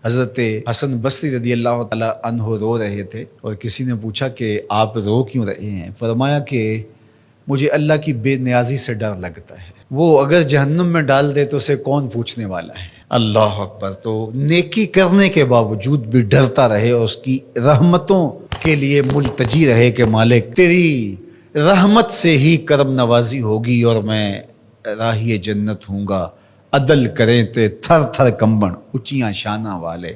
حضرت حسن بصری رضی اللہ تعالیٰ عنہ رو رہے تھے اور کسی نے پوچھا کہ آپ رو کیوں رہے ہیں؟ فرمایا کہ مجھے اللہ کی بے نیازی سے ڈر لگتا ہے، وہ اگر جہنم میں ڈال دے تو اسے کون پوچھنے والا ہے۔ اللہ اکبر۔ تو نیکی کرنے کے باوجود بھی ڈرتا رہے اور اس کی رحمتوں کے لیے ملتجی رہے کہ مالک تیری رحمت سے ہی کرم نوازی ہوگی اور میں راہی جنت ہوں گا۔ عدل کریں تے تھر تھر کمبن اچیاں شانہ والے،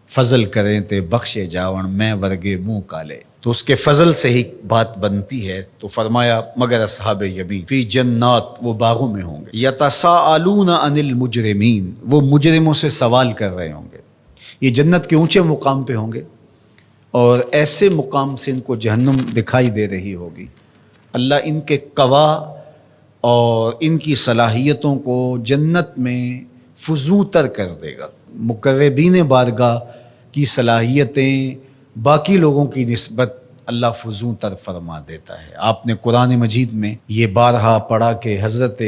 فضل کریں تے بخشے جاون میں ورگے منہ کالے۔ تو اس کے فضل سے ہی بات بنتی ہے۔ تو فرمایا مگر اصحاب یمین فی جنات، وہ باغوں میں ہوں گے، یتساءلون عن المجرمین، وہ مجرموں سے سوال کر رہے ہوں گے۔ یہ جنت کے اونچے مقام پہ ہوں گے اور ایسے مقام سے ان کو جہنم دکھائی دے رہی ہوگی۔ اللہ ان کے قوا اور ان کی صلاحیتوں کو جنت میں فزوں تر کر دے گا۔ مقربین بارگاہ کی صلاحیتیں باقی لوگوں کی نسبت اللہ فزوں تر فرما دیتا ہے۔ آپ نے قرآن مجید میں یہ بارہا پڑھا کہ حضرت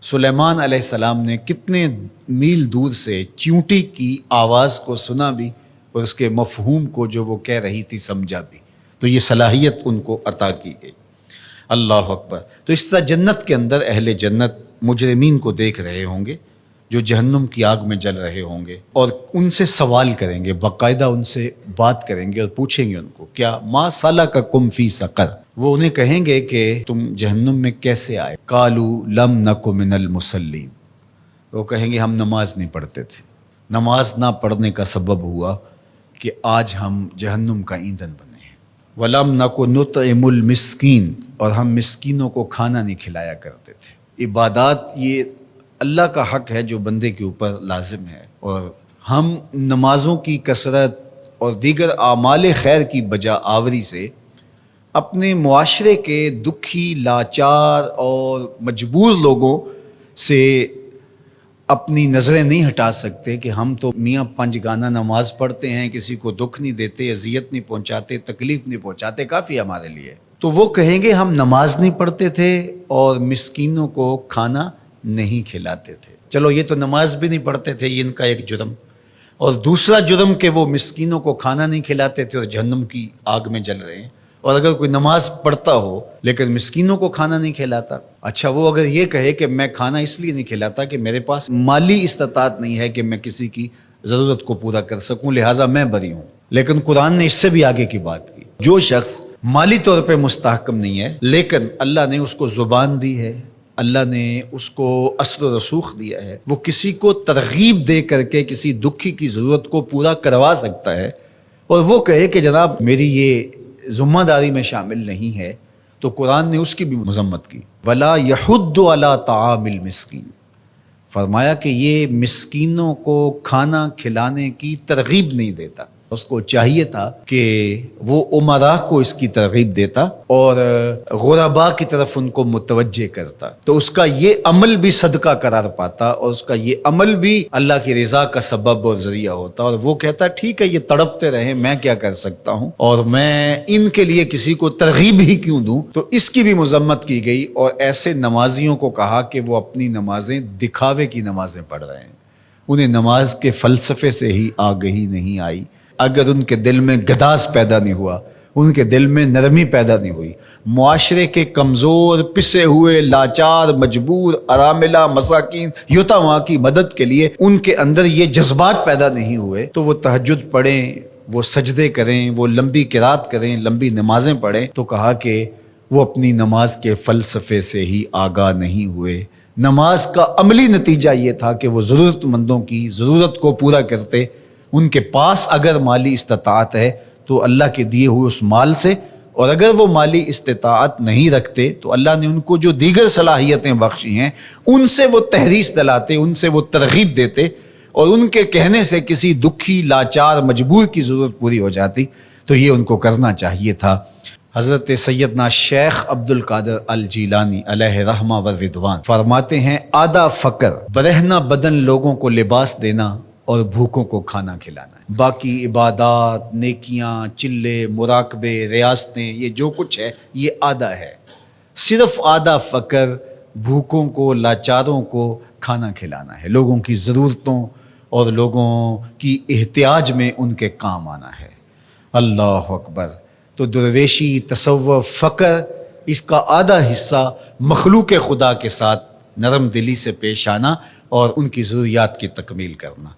سلیمان علیہ السلام نے کتنے میل دور سے چیونٹی کی آواز کو سنا بھی اور اس کے مفہوم کو جو وہ کہہ رہی تھی سمجھا بھی۔ تو یہ صلاحیت ان کو عطا کی گئی۔ اللہ اکبر۔ تو اس طرح جنت کے اندر اہل جنت مجرمین کو دیکھ رہے ہوں گے جو جہنم کی آگ میں جل رہے ہوں گے، اور ان سے سوال کریں گے، باقاعدہ ان سے بات کریں گے اور پوچھیں گے ان کو کیا ما سلککم فی سقر، وہ انہیں کہیں گے کہ تم جہنم میں کیسے آئے؟ قالوا لم نک من المصلین، وہ کہیں گے ہم نماز نہیں پڑھتے تھے، نماز نہ پڑھنے کا سبب ہوا کہ آج ہم جہنم کا ایندھن بنے ہیں۔ وَلَمْ نَكُ نُطْعِمُ الْمِسْكِينَ، اور ہم مسکینوں کو کھانا نہیں کھلایا کرتے تھے۔ عبادات یہ اللہ کا حق ہے جو بندے کے اوپر لازم ہے، اور ہم نمازوں کی کثرت اور دیگر اعمال خیر کی بجا آوری سے اپنے معاشرے کے دکھی، لاچار اور مجبور لوگوں سے اپنی نظریں نہیں ہٹا سکتے کہ ہم تو میاں پنج گانا نماز پڑھتے ہیں، کسی کو دکھ نہیں دیتے، اذیت نہیں پہنچاتے، تکلیف نہیں پہنچاتے، کافی ہمارے لیے۔ تو وہ کہیں گے ہم نماز نہیں پڑھتے تھے اور مسکینوں کو کھانا نہیں کھلاتے تھے۔ چلو یہ تو نماز بھی نہیں پڑھتے تھے، یہ ان کا ایک جرم، اور دوسرا جرم کہ وہ مسکینوں کو کھانا نہیں کھلاتے تھے اور جہنم کی آگ میں جل رہے ہیں۔ اور اگر کوئی نماز پڑھتا ہو لیکن مسکینوں کو کھانا نہیں کھلاتا، اچھا وہ اگر یہ کہے کہ میں کھانا اس لیے نہیں کھلاتا کہ میرے پاس مالی استطاعت نہیں ہے کہ میں کسی کی ضرورت کو پورا کر سکوں، لہٰذا میں بری ہوں۔ لیکن قرآن نے اس سے بھی آگے کی بات کی، جو شخص مالی طور پہ مستحکم نہیں ہے لیکن اللہ نے اس کو زبان دی ہے، اللہ نے اس کو اثر و رسوخ دیا ہے، وہ کسی کو ترغیب دے کر کے کسی دکھی کی ضرورت کو پورا کروا سکتا ہے، اور وہ کہے کہ جناب میری یہ ذمہ داری میں شامل نہیں ہے، تو قرآن نے اس کی بھی مذمت کی۔ وَلَا يَحُضُّ عَلَىٰ طَعَامِ الْمِسْكِينِ، فرمایا کہ یہ مسکینوں کو کھانا کھلانے کی ترغیب نہیں دیتا، اس کو چاہیے تھا کہ وہ امراء کو اس کی ترغیب دیتا اور غرباء کی طرف ان کو متوجہ کرتا، تو اس کا یہ عمل بھی صدقہ قرار پاتا اور اس کا یہ عمل بھی اللہ کی رضا کا سبب اور ذریعہ ہوتا، اور وہ کہتا ٹھیک ہے یہ تڑپتے رہیں، میں کیا کر سکتا ہوں، اور میں ان کے لیے کسی کو ترغیب ہی کیوں دوں۔ تو اس کی بھی مذمت کی گئی، اور ایسے نمازیوں کو کہا کہ وہ اپنی نمازیں دکھاوے کی نمازیں پڑھ رہے ہیں، انہیں نماز کے فلسفے سے ہی آگہی نہیں آئی۔ اگر ان کے دل میں گداز پیدا نہیں ہوا، ان کے دل میں نرمی پیدا نہیں ہوئی، معاشرے کے کمزور، پسے ہوئے، لاچار، مجبور، اراملہ، مساکین، یتاما کی مدد کے لیے ان کے اندر یہ جذبات پیدا نہیں ہوئے، تو وہ تہجد پڑھیں، وہ سجدے کریں، وہ لمبی قرات کریں، لمبی نمازیں پڑھیں، تو کہا کہ وہ اپنی نماز کے فلسفے سے ہی آگاہ نہیں ہوئے۔ نماز کا عملی نتیجہ یہ تھا کہ وہ ضرورت مندوں کی ضرورت کو پورا کرتے، ان کے پاس اگر مالی استطاعت ہے تو اللہ کے دیے ہوئے اس مال سے، اور اگر وہ مالی استطاعت نہیں رکھتے تو اللہ نے ان کو جو دیگر صلاحیتیں بخشی ہیں ان سے وہ تحریص دلاتے، ان سے وہ ترغیب دیتے، اور ان کے کہنے سے کسی دکھی، لاچار، مجبور کی ضرورت پوری ہو جاتی۔ تو یہ ان کو کرنا چاہیے تھا۔ حضرت سیدنا شیخ عبد القادر الجیلانی علیہ رحمہ و رضوان فرماتے ہیں آدھا فقر برہنہ بدن لوگوں کو لباس دینا اور بھوکوں کو کھانا کھلانا ہے، باقی عبادات، نیکیاں، چلے، مراقبے، ریاستیں، یہ جو کچھ ہے یہ آدھا ہے۔ صرف آدھا فقر بھوکوں کو، لاچاروں کو کھانا کھلانا ہے، لوگوں کی ضرورتوں اور لوگوں کی احتیاج میں ان کے کام آنا ہے۔ اللہ اکبر۔ تو درویشی، تصوف، فقر، اس کا آدھا حصہ مخلوق خدا کے ساتھ نرم دلی سے پیش آنا اور ان کی ضروریات کی تکمیل کرنا۔